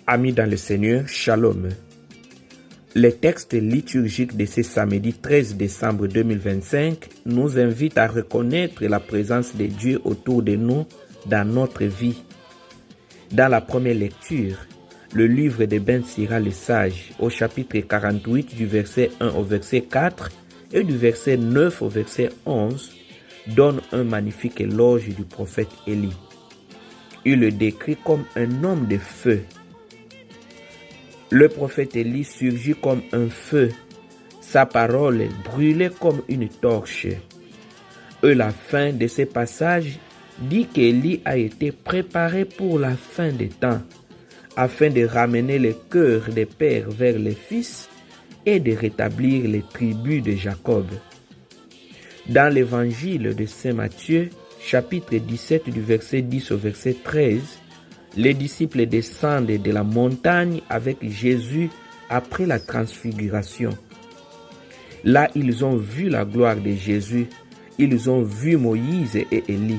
Amis dans le Seigneur, Shalom. Les textes liturgiques de ce samedi 13 décembre 2025 nous invitent à reconnaître la présence de Dieu autour de nous dans notre vie. Dans la première lecture, le livre de Ben Sira le Sage, au chapitre 48 du verset 1 au verset 4 et du verset 9 au verset 11, donne un magnifique éloge du prophète Élie. Il le décrit comme un homme de feu. Le prophète Élie surgit comme un feu, sa parole brûlait comme une torche. Et la fin de ce passage dit qu'Élie a été préparé pour la fin des temps, afin de ramener le cœur des pères vers les fils et de rétablir les tribus de Jacob. Dans l'évangile de Saint Matthieu, chapitre 17 du verset 10 au verset 13, les disciples descendent de la montagne avec Jésus après la transfiguration. Là, ils ont vu la gloire de Jésus, ils ont vu Moïse et Élie.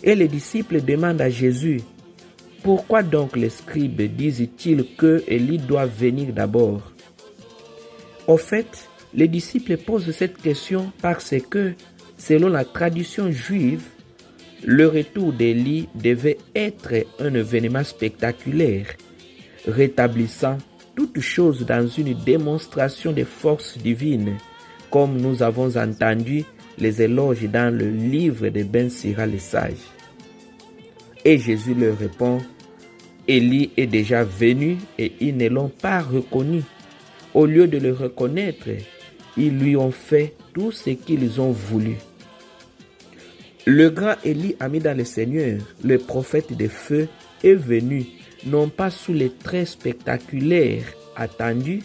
Et les disciples demandent à Jésus, « Pourquoi donc les scribes disent-ils que Élie doit venir d'abord ?» Au fait, les disciples posent cette question parce que, selon la tradition juive, le retour d'Élie devait être un événement spectaculaire, rétablissant toute chose dans une démonstration de force divine, comme nous avons entendu les éloges dans le livre de Ben Sira le Sage. Et Jésus leur répond, Élie est déjà venu et ils ne l'ont pas reconnu. Au lieu de le reconnaître, ils lui ont fait tout ce qu'ils ont voulu. Le grand Élie, ami dans le Seigneur, le prophète de feu, est venu, non pas sous les traits spectaculaires attendus,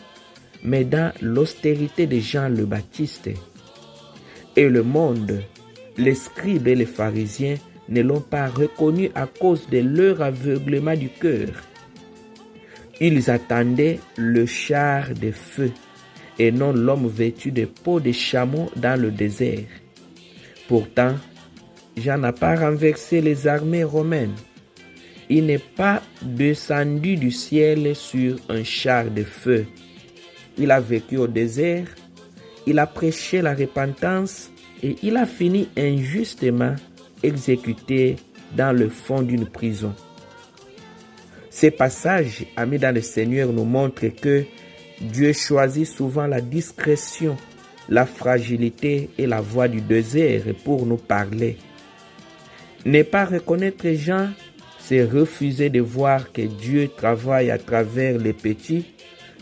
mais dans l'austérité de Jean le Baptiste. Et le monde, les scribes et les pharisiens, ne l'ont pas reconnu à cause de leur aveuglement du cœur. Ils attendaient le char de feu, et non l'homme vêtu de peau de chameau dans le désert. Pourtant, Jean n'a pas renversé les armées romaines. Il n'est pas descendu du ciel sur un char de feu. Il a vécu au désert, il a prêché la repentance et il a fini injustement exécuté dans le fond d'une prison. Ces passages, amis dans le Seigneur, nous montrent que Dieu choisit souvent la discrétion, la fragilité et la voix du désert pour nous parler. Ne pas reconnaître Jean, c'est refuser de voir que Dieu travaille à travers les petits,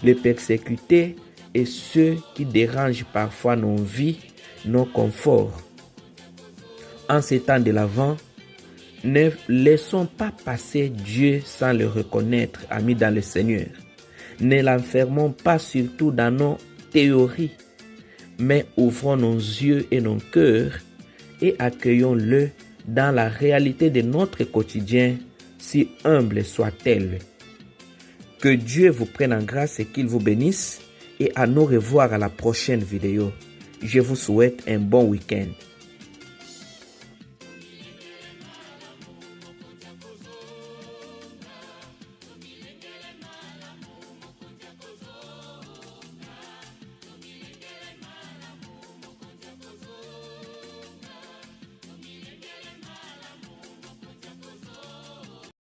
les persécutés et ceux qui dérangent parfois nos vies, nos conforts. En ces temps de l'Avent, ne laissons pas passer Dieu sans le reconnaître, amis dans le Seigneur. Ne l'enfermons pas surtout dans nos théories, mais ouvrons nos yeux et nos cœurs et accueillons-le dans la réalité de notre quotidien, si humble soit-elle. Que Dieu vous prenne en grâce et qu'il vous bénisse et à nous revoir à la prochaine vidéo. Je vous souhaite un bon week-end.